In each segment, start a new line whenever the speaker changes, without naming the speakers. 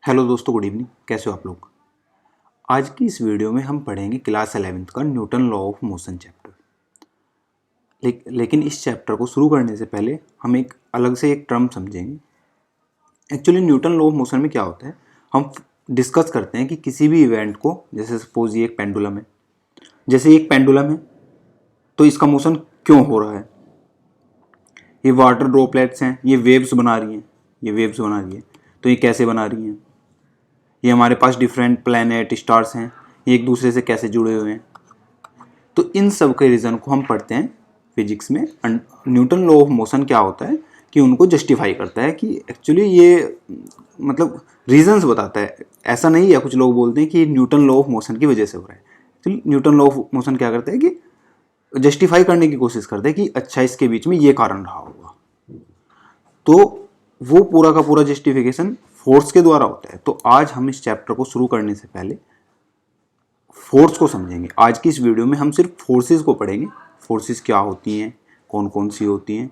Hello दोस्तों, good evening. कैसे हो आप लोग। आज की इस वीडियो में हम पढ़ेंगे क्लास 11th का Newton law of motion chapter. लेकिन इस चैप्टर को शुरू करने से पहले हम एक अलग से एक टर्म समझेंगे। Actually Newton law of motion में क्या होता है, हम डिस्कस करते हैं कि किसी भी इवेंट को, जैसे सपोज ये एक पेंडुलम है, जैसे एक पेंडुलम है तो इसका मोशन क्यों हो रहा है। ये वाटर ड्रॉपलेट्स हैं, ये वेव्स बना रही हैं, ये वेव्स बना रही है, तो ये कैसे बना रही हैं। ये हमारे पास डिफरेंट प्लैनेट स्टार्स हैं, ये एक दूसरे से कैसे जुड़े हुए हैं। तो इन सब के रीज़न को हम पढ़ते हैं फिजिक्स में। न्यूटन लॉ ऑफ मोशन क्या होता है कि उनको जस्टिफाई करता है कि एक्चुअली ये मतलब रीजंस बताता है। ऐसा नहीं है, कुछ लोग बोलते हैं कि न्यूटन लॉ ऑफ मोशन की वजह से हो रहा है। Actually Newton law of motion क्या करता है कि जस्टिफाई करने की कोशिश करता है कि अच्छा इसके बीच में ये कारण रहा होगा। तो वो पूरा का पूरा जस्टिफिकेशन फोर्स के द्वारा होता है। तो आज हम इस चैप्टर को शुरू करने से पहले फोर्स को समझेंगे। आज की इस वीडियो में हम सिर्फ फोर्सेस को पढ़ेंगे। फोर्सेस क्या होती हैं, कौन कौन सी होती हैं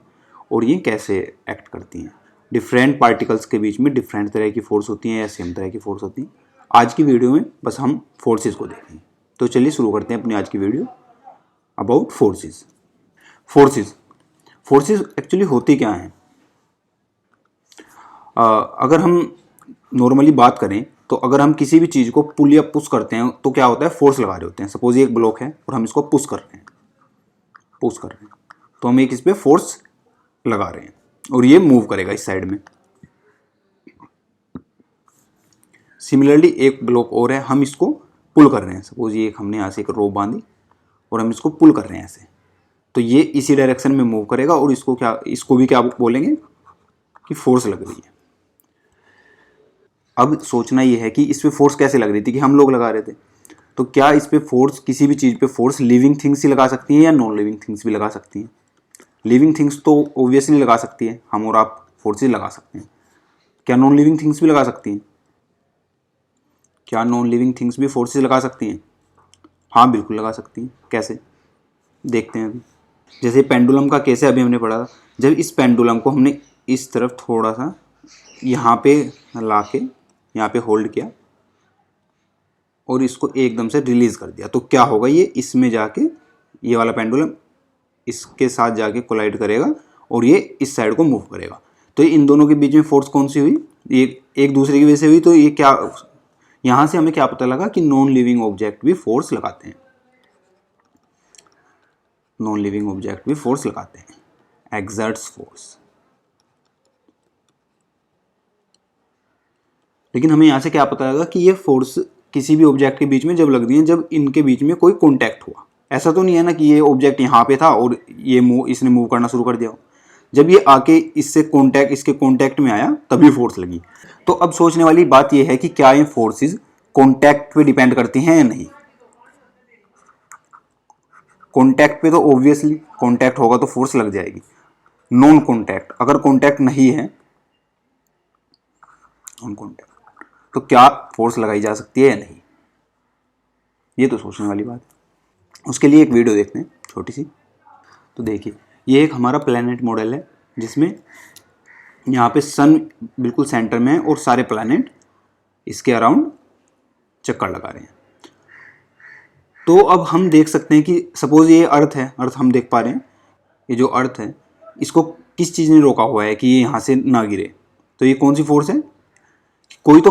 और ये कैसे एक्ट करती हैं। डिफरेंट पार्टिकल्स के बीच में डिफरेंट तरह की फोर्स होती हैं या सेम तरह की फोर्स होती हैं। आज की वीडियो में बस हम फोर्सेस को देखेंगे। तो चलिए शुरू करते हैं अपनी आज की video about forces. Forces forces actually होती क्या हैं। अगर हम नॉर्मली बात करें तो अगर हम किसी भी चीज़ को पुल या पुश करते हैं तो क्या होता है, फोर्स लगा रहे होते हैं। सपोज ये एक ब्लॉक है और हम इसको पुश कर रहे हैं, तो हम एक इस पर फोर्स लगा रहे हैं और ये मूव करेगा इस साइड में। सिमिलरली एक ब्लॉक और है, हम इसको पुल कर रहे हैं। सपोज ये एक हमने यहाँ से एक रोप बांधी और हम इसको पुल कर रहे हैं ऐसे, तो ये इसी डायरेक्शन में मूव करेगा और इसको भी क्या बोलेंगे कि फोर्स लग रही है। अब सोचना ये है कि इस पे फोर्स कैसे लग रही थी कि हम लोग लगा रहे थे। तो क्या इस पे फोर्स, किसी भी चीज़ पे फोर्स लिविंग थिंग्स ही लगा सकती हैं या नॉन लिविंग थिंग्स भी लगा सकती हैं। लिविंग थिंग्स तो ओब्वियसली लगा सकती है, हम और आप फोर्सेज लगा सकते हैं। क्या नॉन लिविंग थिंग्स भी लगा सकती हैं? क्या नॉन लिविंग थिंग्स भी फोर्सेज लगा सकती हैं? हाँ, बिल्कुल लगा सकती हैं। कैसे, देखते हैं अभी। जैसे पेंडुलम का केस है, अभी हमने पढ़ा था। जब इस पेंडुलम को हमने इस तरफ थोड़ा सा यहाँ पे ला के यहाँ पे होल्ड किया और इसको एकदम से रिलीज कर दिया, तो क्या होगा, ये इसमें जाके ये वाला पेंडुलम इसके साथ जाके कोलाइड करेगा और ये इस साइड को मूव करेगा। तो इन दोनों के बीच में फोर्स कौन सी हुई, ये एक दूसरे की वजह से हुई। तो ये क्या, यहाँ से हमें क्या पता लगा कि नॉन लिविंग ऑब्जेक्ट भी फोर्स लगाते हैं। नॉन लिविंग ऑब्जेक्ट भी फोर्स लगाते हैं, एक्सर्ट्स फोर्स। लेकिन हमें यहाँ से क्या पता लगा कि ये फोर्स किसी भी ऑब्जेक्ट के बीच में जब लग रही है जब इनके बीच में कोई कॉन्टैक्ट हुआ। ऐसा तो नहीं है ना कि ये ऑब्जेक्ट यहाँ पे था और इसने मूव करना शुरू कर दिया। जब ये आके इसके कॉन्टैक्ट में आया तभी फोर्स लगी। तो अब सोचने वाली बात ये है कि क्या ये फोर्सेस कॉन्टैक्ट पे डिपेंड करती हैं या नहीं। कॉन्टैक्ट पे तो ऑब्वियसली कॉन्टैक्ट होगा तो फोर्स लग जाएगी। नॉन कॉन्टैक्ट, अगर कॉन्टैक्ट नहीं है, नॉन कॉन्टैक्ट, तो क्या फोर्स लगाई जा सकती है या नहीं, ये तो सोचने वाली बात है। उसके लिए एक वीडियो देखते हैं छोटी सी। तो देखिए, ये एक हमारा प्लैनेट मॉडल है जिसमें यहाँ पे सन बिल्कुल सेंटर में है और सारे प्लैनेट इसके अराउंड चक्कर लगा रहे हैं। तो अब हम देख सकते हैं कि सपोज ये अर्थ है, अर्थ हम देख पा रहे हैं। ये जो अर्थ है इसको किस चीज़ ने रोका हुआ है कि ये यहाँ से ना गिरे। तो ये कौन सी फोर्स है, कोई तो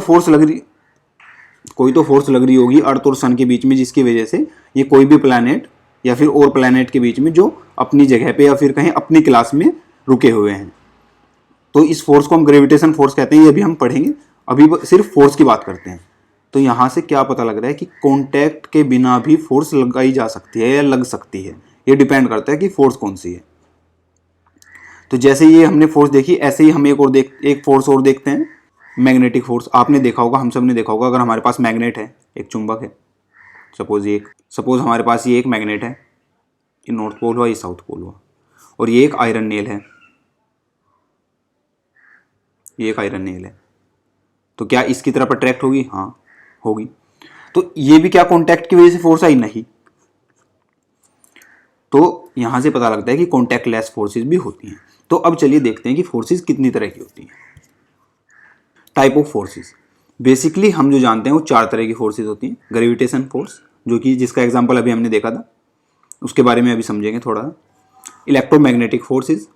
फोर्स लग रही होगी अर्थ और सन के बीच में, जिसकी वजह से ये कोई भी प्लैनेट या फिर और प्लैनेट के बीच में जो अपनी जगह पे या फिर कहीं अपनी क्लास में रुके हुए हैं। तो इस फोर्स को हम ग्रेविटेशन फोर्स कहते हैं। ये भी हम पढ़ेंगे, अभी सिर्फ फोर्स की बात करते हैं। तो यहाँ से क्या पता लग रहा है कि कॉन्टैक्ट के बिना भी फोर्स लगाई जा सकती है या लग सकती है। ये डिपेंड करता है कि फोर्स कौन सी है। तो जैसे ये हमने फोर्स देखी, ऐसे ही हम एक फोर्स और देखते हैं, मैग्नेटिक फोर्स। आपने देखा होगा, हम सब ने देखा होगा, अगर हमारे पास मैग्नेट है, एक चुंबक है, सपोज हमारे पास ये एक मैग्नेट है, ये नॉर्थ पोल हुआ, ये साउथ पोल हुआ, और ये एक आयरन नेल है, ये एक आयरन नेल है। तो क्या इसकी तरफ अट्रैक्ट होगी? हाँ, होगी। तो ये भी क्या कॉन्टैक्ट की वजह से फोर्स आई? नहीं। तो यहां से पता लगता है कि कॉन्टैक्ट लेस फोर्सेस भी होती हैं। तो अब चलिए देखते हैं कि फोर्सेस कितनी तरह की होती हैं। Type of forces. बेसिकली हम जो जानते हैं वो 4 तरह की फोर्सेज होती हैं। ग्रेविटेशन फोर्स, जो कि जिसका एग्जांपल अभी हमने देखा था, उसके बारे में अभी समझेंगे थोड़ा। Electromagnetic forces,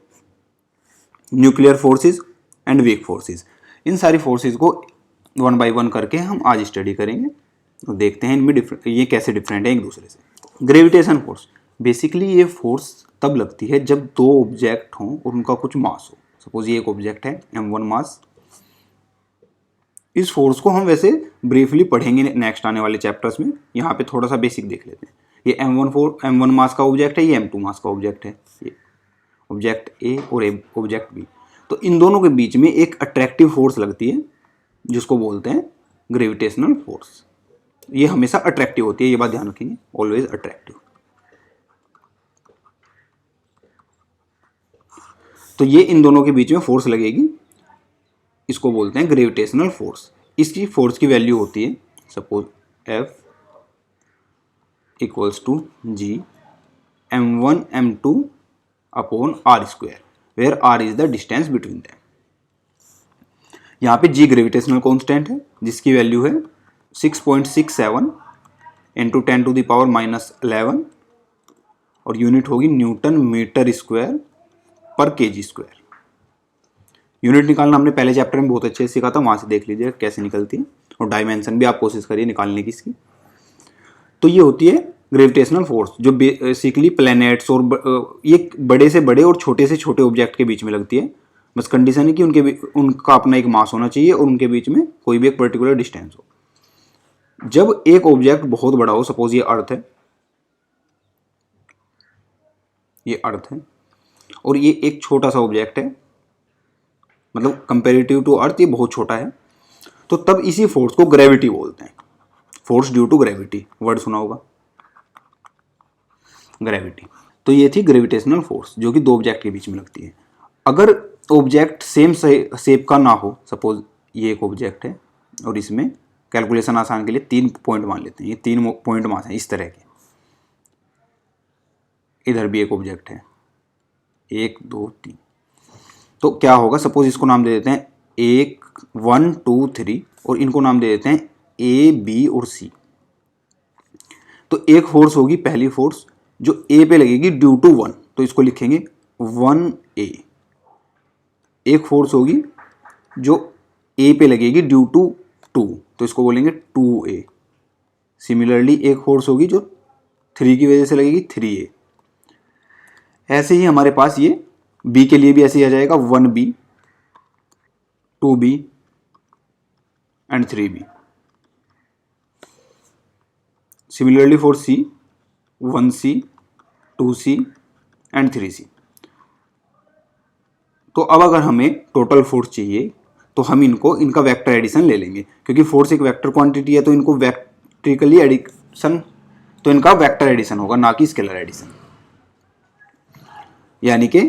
nuclear forces and weak forces. इन सारी फोर्सेज को 1 बाय 1 करके हम आज स्टडी करेंगे तो देखते हैं इनमें ये कैसे डिफरेंट है एक दूसरे से। ग्रेविटेशन फोर्स, बेसिकली ये फोर्स तब लगती है जब दो ऑब्जेक्ट हों और उनका कुछ मास हो। सपोज ये एक ऑब्जेक्ट है m1 मास। इस फोर्स को हम वैसे ब्रीफली पढ़ेंगे नेक्स्ट आने वाले चैप्टर्स में, यहाँ पे थोड़ा सा बेसिक देख लेते हैं। ये m1 मास का ऑब्जेक्ट है, ये m2 मास का ऑब्जेक्ट है, ये ऑब्जेक्ट ए और ऑब्जेक्ट बी। तो इन दोनों के बीच में एक अट्रैक्टिव फोर्स लगती है जिसको बोलते हैं ग्रेविटेशनल फोर्स। ये हमेशा अट्रैक्टिव होती है, ये बात ध्यान रखेंगे, ऑलवेज अट्रैक्टिव। तो ये इन दोनों के बीच में फोर्स लगेगी, इसको बोलते हैं ग्रेविटेशनल फोर्स। इसकी फोर्स की वैल्यू होती है suppose F equals to G m1 m2 upon r square, where r is the distance between them. यहाँ पे g ग्रेविटेशनल कांस्टेंट है जिसकी वैल्यू है 6.67 इंटू 10⁻⁻11 और यूनिट होगी न्यूटन मीटर स्क्वायर पर केजी स्क्वायर। यूनिट निकालना हमने पहले चैप्टर में बहुत अच्छे से सीखा था, वहां से देख लीजिए कैसे निकलती है, और डायमेंशन भी आप कोशिश करिए निकालने की इसकी। तो ये होती है ग्रेविटेशनल फोर्स जो बेसिकली प्लैनेट्स और ये बड़े से बड़े और छोटे से छोटे ऑब्जेक्ट के बीच में लगती है। बस कंडीशन है कि उनका अपना एक मास होना चाहिए और उनके बीच में कोई भी एक पर्टिकुलर डिस्टेंस हो। जब एक ऑब्जेक्ट बहुत बड़ा हो, सपोज ये अर्थ है, ये अर्थ है और ये एक छोटा सा ऑब्जेक्ट है, मतलब कंपेरेटिव टू अर्थ ये बहुत छोटा है, तो तब इसी फोर्स को ग्रेविटी बोलते हैं। Force due to gravity, word सुना होगा, ग्रेविटी। तो ये थी ग्रेविटेशनल फोर्स जो कि दो ऑब्जेक्ट के बीच में लगती है। अगर ऑब्जेक्ट सेम शेप का ना हो, सपोज ये एक ऑब्जेक्ट है और इसमें कैलकुलेशन आसान के लिए 3 पॉइंट मान लेते हैं, ये 3 पॉइंट मास हैं इस तरह के। इधर भी एक ऑब्जेक्ट है, 1 2 3। तो क्या होगा, सपोज इसको नाम दे देते हैं 1 1 2 3 और इनको नाम दे देते हैं ए बी और सी। तो एक फोर्स होगी, पहली फोर्स जो ए पे लगेगी ड्यू टू 1, तो इसको लिखेंगे 1A। एक फोर्स होगी जो ए पे लगेगी ड्यू टू 2, तो इसको बोलेंगे 2A। सिमिलरली एक फोर्स होगी जो 3 की वजह से लगेगी 3A। ऐसे ही हमारे पास ये बी के लिए भी ऐसे ही आ जाएगा 1B 2B and 3B। Similarly for C 1C 2C and 3C। तो अब अगर हमें टोटल फोर्स चाहिए तो हम इनका वेक्टर एडिशन ले लेंगे, क्योंकि फोर्स एक वेक्टर क्वांटिटी है तो इनको वेक्ट्रिकली एडिशन, तो इनका वेक्टर एडिशन होगा ना कि स्केलर एडिशन। यानी कि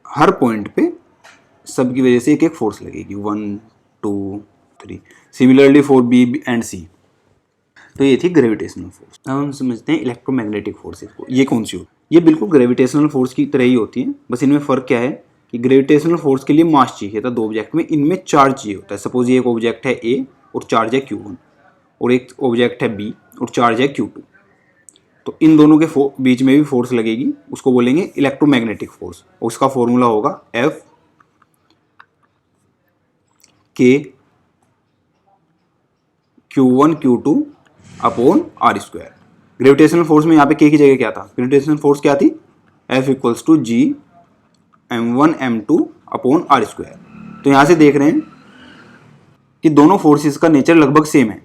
हर पॉइंट पे सब की वजह से एक एक फोर्स लगेगी, 1 2 3। सिमिलरली फॉर बी एंड सी। तो ये थी ग्रेविटेशनल फोर्स। अब हम समझते हैं इलेक्ट्रोमैग्नेटिक फोर्सेस को। ये कौन सी होती है? ये बिल्कुल ग्रेविटेशनल फोर्स की तरह ही होती है, बस इनमें फ़र्क क्या है कि ग्रेविटेशनल फोर्स के लिए मास चाहिए था दो ऑब्जेक्ट में, इनमें चार्ज चाहिए होता है। सपोज ये एक ऑब्जेक्ट है ए और चार्ज है Q1 और एक ऑब्जेक्ट है बी और चार्ज है Q2। तो इन दोनों के बीच में भी फोर्स लगेगी, उसको बोलेंगे इलेक्ट्रोमैग्नेटिक फोर्स। और उसका फॉर्मूला होगा F K Q1 Q2 upon R square. Gravitational force में यहाँ पे K की जगह क्या था? ग्रेविटेशनल फोर्स क्या थी? F equals to G M1 M2 upon R square. तो यहाँ से देख रहे हैं कि दोनों फोर्सेस का नेचर लगभग सेम है,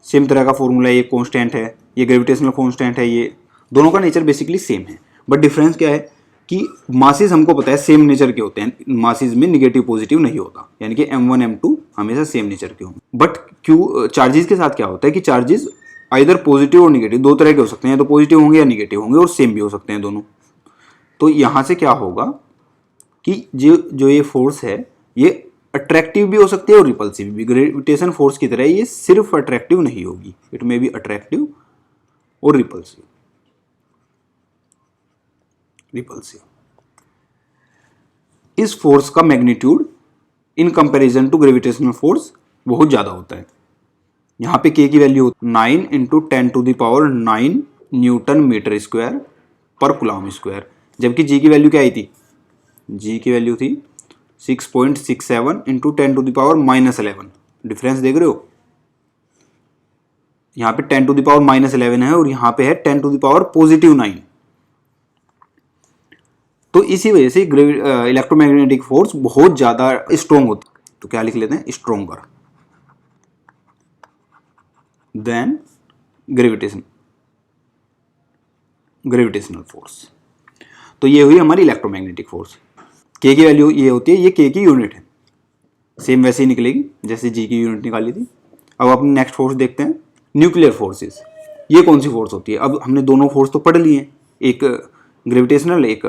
सेम तरह का फॉर्मूला। ये कांस्टेंट है, ये ग्रेविटेशनल कांस्टेंट है, ये दोनों का नेचर बेसिकली सेम है। बट डिफरेंस क्या है कि मासेस हमको पता है सेम नेचर के होते हैं, मासेस में निगेटिव पॉजिटिव नहीं होता, यानी कि M1 M2 हमेशा सेम नेचर के होंगे। बट चार्जेस के साथ क्या होता है कि चार्जेस आइदर पॉजिटिव और निगेटिव दो तरह के हो सकते हैं, या तो पॉजिटिव होंगे या निगेटिव होंगे, और सेम भी हो सकते हैं दोनों। तो यहाँ से क्या होगा कि जो ये फोर्स है ये अट्रैक्टिव भी हो सकती है और रिपल्सिव भी। ग्रेविटेशन फोर्स की तरह ये सिर्फ अट्रैक्टिव नहीं होगी, इट मे बी अट्रैक्टिव और रिपल्सिव। इस फोर्स का magnitude in comparison to gravitational force बहुत ज़्यादा होता है। यहाँ पे के की value 9 into 10⁹ newton metre square पर कूलम स्क्वायर, जबकि जी की वैल्यू क्या आई थी, जी की वैल्यू थी 6.67 इंटू 10⁻11। डिफरेंस देख रहे हो, यहाँ पे 10⁻11 है और यहाँ पे है 10⁻9। तो इसी वजह से इलेक्ट्रोमैग्नेटिक फोर्स बहुत ज्यादा स्ट्रॉन्ग होती है। तो क्या लिख लेते हैं, स्ट्रॉन्गर देन ग्रेविटेशनल फोर्स। तो ये हुई हमारी इलेक्ट्रोमैग्नेटिक फोर्स। के की वैल्यू ये होती है, ये के की यूनिट है, सेम वैसे ही निकलेगी जैसे जी की यूनिट निकाली थी। अब अपनी नेक्स्ट फोर्स देखते हैं, न्यूक्लियर फोर्सेस। ये कौन सी फोर्स होती है, अब हमने दोनों फोर्स तो पढ़ लिए, एक ग्रेविटेशनल एक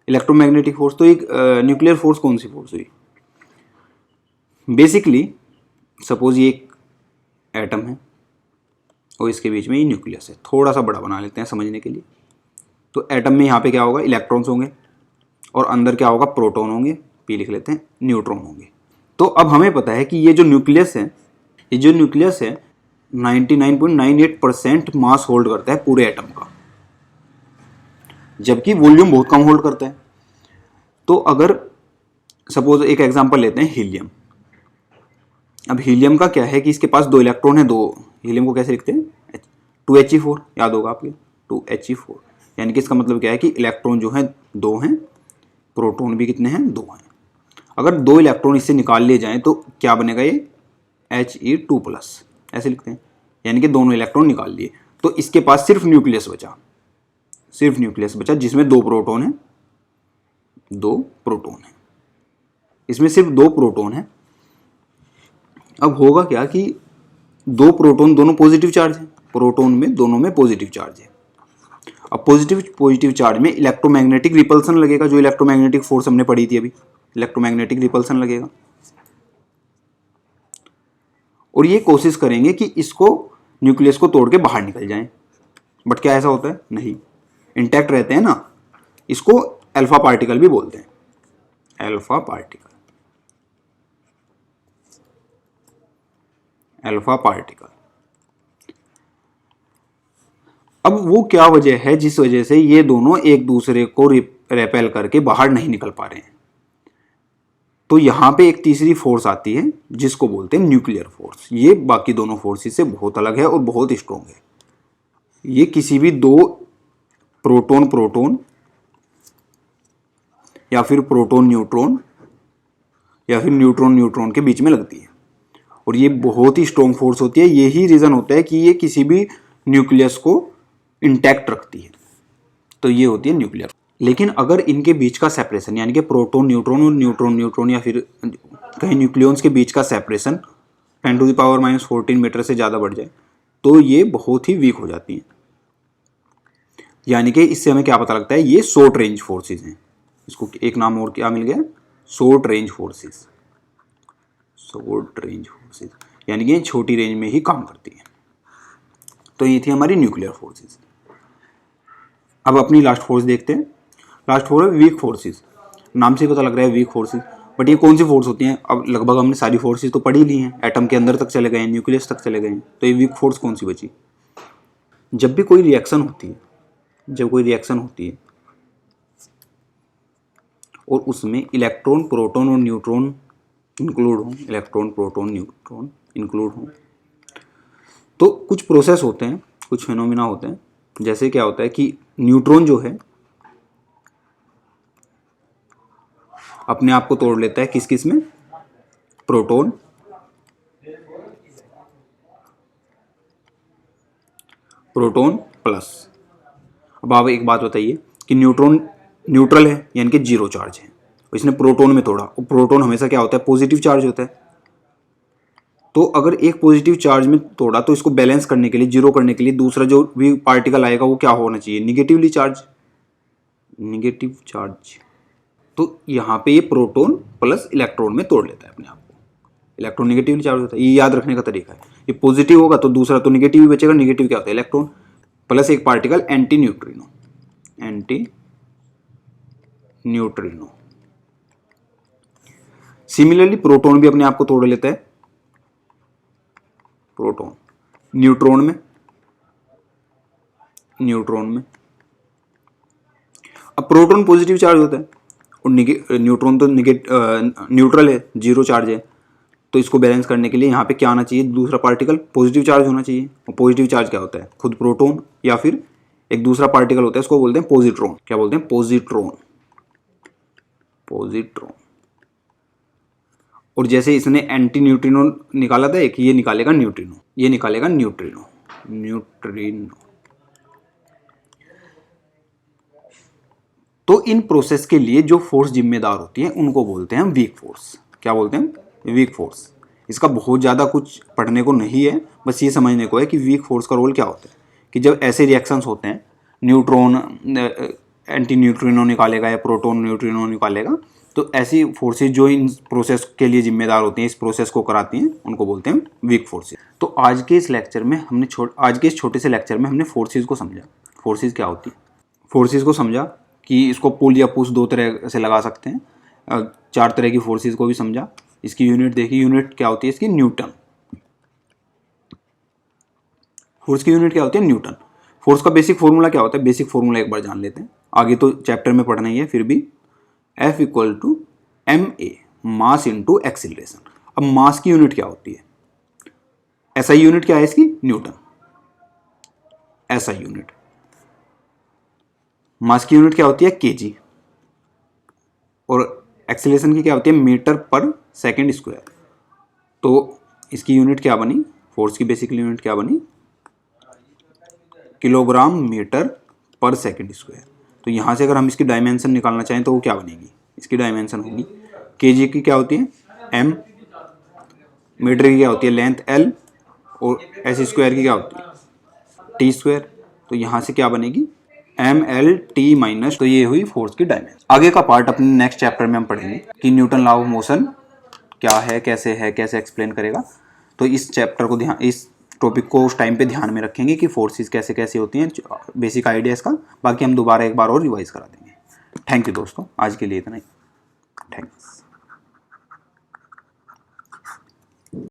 इलेक्ट्रोमैग्नेटिक फोर्स। तो एक न्यूक्लियर फोर्स कौन सी फोर्स हुई, बेसिकली सपोज ये एक एटम है और इसके बीच में ये न्यूक्लियस है, थोड़ा सा बड़ा बना लेते हैं समझने के लिए। तो एटम में यहाँ पे क्या होगा, इलेक्ट्रॉन्स होंगे और अंदर क्या होगा, प्रोटॉन होंगे, पी लिख लेते हैं, न्यूट्रॉन होंगे। तो अब हमें पता है कि ये जो न्यूक्लियस है 99.98% मास होल्ड करता है पूरे एटम का, जबकि वॉल्यूम बहुत कम होल्ड करता है। तो अगर सपोज एक एग्जांपल लेते हैं, हीलियम। अब हीलियम का क्या है कि इसके पास 2 इलेक्ट्रॉन है, 2। हीलियम को कैसे लिखते हैं, 2He4, याद होगा आपके 2He4। यानी कि इसका मतलब क्या है कि इलेक्ट्रॉन जो है 2 हैं, प्रोटॉन भी कितने हैं, 2 हैं। अगर 2 इलेक्ट्रॉन इससे निकाल लिए जाएं तो क्या बनेगा, ये He2+, ऐसे लिखते हैं। यानी कि दोनों इलेक्ट्रॉन निकाल लिए, तो इसके पास सिर्फ न्यूक्लियस बचा, जिसमें 2 प्रोटॉन है, 2 प्रोटॉन है, इसमें सिर्फ 2 प्रोटॉन है। अब होगा क्या कि 2 प्रोटॉन दोनों पॉजिटिव चार्ज है, प्रोटॉन में दोनों में पॉजिटिव चार्ज है। अब पॉजिटिव चार्ज में इलेक्ट्रोमैग्नेटिक रिपल्सन लगेगा, जो इलेक्ट्रोमैग्नेटिक फोर्स हमने पढ़ी थी अभी, इलेक्ट्रोमैग्नेटिक रिपल्सन लगेगा। और ये कोशिश करेंगे कि इसको न्यूक्लियस को तोड़ के बाहर निकल जाएं, बट क्या ऐसा होता है, नहीं, इंटैक्ट रहते हैं ना। इसको अल्फा पार्टिकल भी बोलते हैं, अल्फा पार्टिकल। अब वो क्या वजह है जिस वजह से ये दोनों एक दूसरे को रेपेल करके बाहर नहीं निकल पा रहे हैं। तो यहां पे एक तीसरी फोर्स आती है जिसको बोलते हैं न्यूक्लियर फोर्स। ये बाकी दोनों फोर्सेस से बहुत अलग है और बहुत स्ट्रॉन्ग है। ये किसी भी 2 प्रोटॉन या फिर प्रोटॉन न्यूट्रॉन या फिर न्यूट्रॉन न्यूट्रॉन के बीच में लगती है और ये बहुत ही स्ट्रॉन्ग फोर्स होती है। यही रीजन होता है कि ये किसी भी न्यूक्लियस को इंटैक्ट रखती है। तो ये होती है न्यूक्लियर। लेकिन अगर इनके बीच का सेपरेशन, यानी कि प्रोटॉन न्यूट्रॉन और न्यूट्रॉन न्यूट्रॉन या फिर कहीं न्यूक्लियॉन्स के बीच का सेपरेशन 10⁻⁻14 मीटर से ज़्यादा बढ़ जाए तो ये बहुत ही वीक हो जाती हैं। यानी कि इससे हमें क्या पता लगता है, ये शॉर्ट रेंज फोर्सेस हैं। इसको एक नाम और क्या मिल गया, शॉर्ट रेंज फोर्सेस। यानी कि छोटी रेंज में ही काम करती है। तो ये थी हमारी न्यूक्लियर फोर्सेस। अब अपनी लास्ट फोर्स देखते हैं। लास्ट फोर्स है वीक फोर्सेस। नाम से पता लग रहा है वीक फोर्सेस, बट ये कौन सी फोर्स होती हैं। अब लगभग हमने सारी फोर्सेस तो पढ़ी ली हैं, एटम के अंदर तक चले गए हैं, न्यूक्लियस तक चले गए हैं। तो ये वीक फोर्स कौन सी बची, जब भी कोई रिएक्शन होती है, और उसमें इलेक्ट्रॉन प्रोटॉन और न्यूट्रॉन इंक्लूड हों, तो कुछ प्रोसेस होते हैं, कुछ फिनोमिना होते हैं। जैसे क्या होता है कि न्यूट्रॉन जो है अपने आप को तोड़ लेता है, किस में, प्रोटॉन प्लस। अब आप एक बात बताइए कि न्यूट्रॉन न्यूट्रल है, यानी कि 0 चार्ज है, इसने प्रोटॉन में तोड़ा, और प्रोटॉन हमेशा क्या होता है, पॉजिटिव चार्ज होता है। तो अगर एक पॉजिटिव चार्ज में तोड़ा तो इसको बैलेंस करने के लिए, 0 करने के लिए, दूसरा जो भी पार्टिकल आएगा वो क्या होना चाहिए, निगेटिव चार्ज। तो यहाँ पे ये प्रोटॉन प्लस इलेक्ट्रॉन में तोड़ लेता है अपने आप को। इलेक्ट्रॉन निगेटिवली चार्ज होता है, ये याद रखने का तरीका है। ये पॉजिटिव होगा तो दूसरा तो निगेटिव ही बचेगा। निगेटिव क्या होता है, इलेक्ट्रॉन प्लस एक particle anti neutrino. Similarly proton भी अपने आप को तोड़ लेता है, प्रोटॉन। न्यूट्रॉन में अब प्रोटॉन पॉजिटिव चार्ज होता है और न्यूट्रॉन तो न्यूट्रल है, जीरो चार्ज है। तो इसको बैलेंस करने के लिए यहाँ पे क्या आना चाहिए, दूसरा पार्टिकल पॉजिटिव चार्ज होना चाहिए। और पॉजिटिव चार्ज क्या होता है, खुद प्रोटॉन या फिर एक दूसरा पार्टिकल होता है, उसको बोलते हैं पॉजिट्रॉन। क्या बोलते हैं, पॉजिट्रॉन। और जैसे इसने एंटी न्यूट्रिनो निकाला था एक, ये निकालेगा न्यूट्रिनो। तो इन प्रोसेस के लिए जो फोर्स जिम्मेदार होती है उनको बोलते हैं वीक फोर्स। क्या बोलते हैं, वीक फोर्स। इसका बहुत ज़्यादा कुछ पढ़ने को नहीं है, बस ये समझने को है कि वीक फोर्स का रोल क्या होता है। कि जब ऐसे रिएक्शंस होते हैं, न्यूट्रॉन एंटी न्यूट्रिनो निकालेगा या प्रोटॉन न्यूट्रिनो निकालेगा, तो ऐसी फोर्सेज जो इन प्रोसेस के लिए जिम्मेदार होती हैं, इस प्रोसेस को कराती हैं, उनको बोलते हैं वीक फोर्सेज। तो आज के इस छोटे से लेक्चर में हमने फोर्सेज को समझा। फोर्सेज क्या होती है, फोर्सेज को समझा कि इसको पुल या पुश 2 तरह से लगा सकते हैं। 4 तरह की फोर्सेज को भी समझा। इसकी यूनिट देखी, यूनिट क्या होती है इसकी, न्यूटन। फोर्स की यूनिट क्या होती है, न्यूटन। फोर्स का बेसिक फॉर्मूला क्या होता है, बेसिक फॉर्मूला एक बार जान लेते हैं, आगे तो चैप्टर में पढ़ना ही है फिर भी। F = ma, mass into acceleration. अब मास की यूनिट क्या होती है, SI यूनिट क्या है इसकी, न्यूटन। SI unit. मास की यूनिट क्या होती है, kg। और एक्सीलरेशन की क्या होती है, मीटर पर सेकेंड स्क्वायर। तो इसकी यूनिट क्या बनी, फोर्स की बेसिक यूनिट क्या बनी, किलोग्राम मीटर पर सेकेंड स्क्वायर। तो यहाँ से अगर हम इसकी डायमेंशन निकालना चाहें तो वो क्या बनेगी, इसकी डायमेंशन होगी, kg की क्या होती है, m, मीटर की क्या होती है, लेंथ l, और s स्क्वायर की क्या होती है, t स्क्वायर। तो यहाँ से क्या बनेगी, mlt माइनस। तो ये हुई फोर्स की डायमेंशन। आगे का पार्ट अपने नेक्स्ट चैप्टर में हम पढ़ेंगे कि न्यूटन लॉ ऑफ मोशन क्या है, कैसे एक्सप्लेन करेगा। तो इस चैप्टर को इस टॉपिक को उस टाइम पे ध्यान में रखेंगे कि फोर्सेस कैसे कैसे होती हैं, बेसिक आइडियाज़ का। बाकी हम दोबारा एक बार और रिवाइज करा देंगे। थैंक यू दोस्तों, आज के लिए इतना ही। थैंक्स।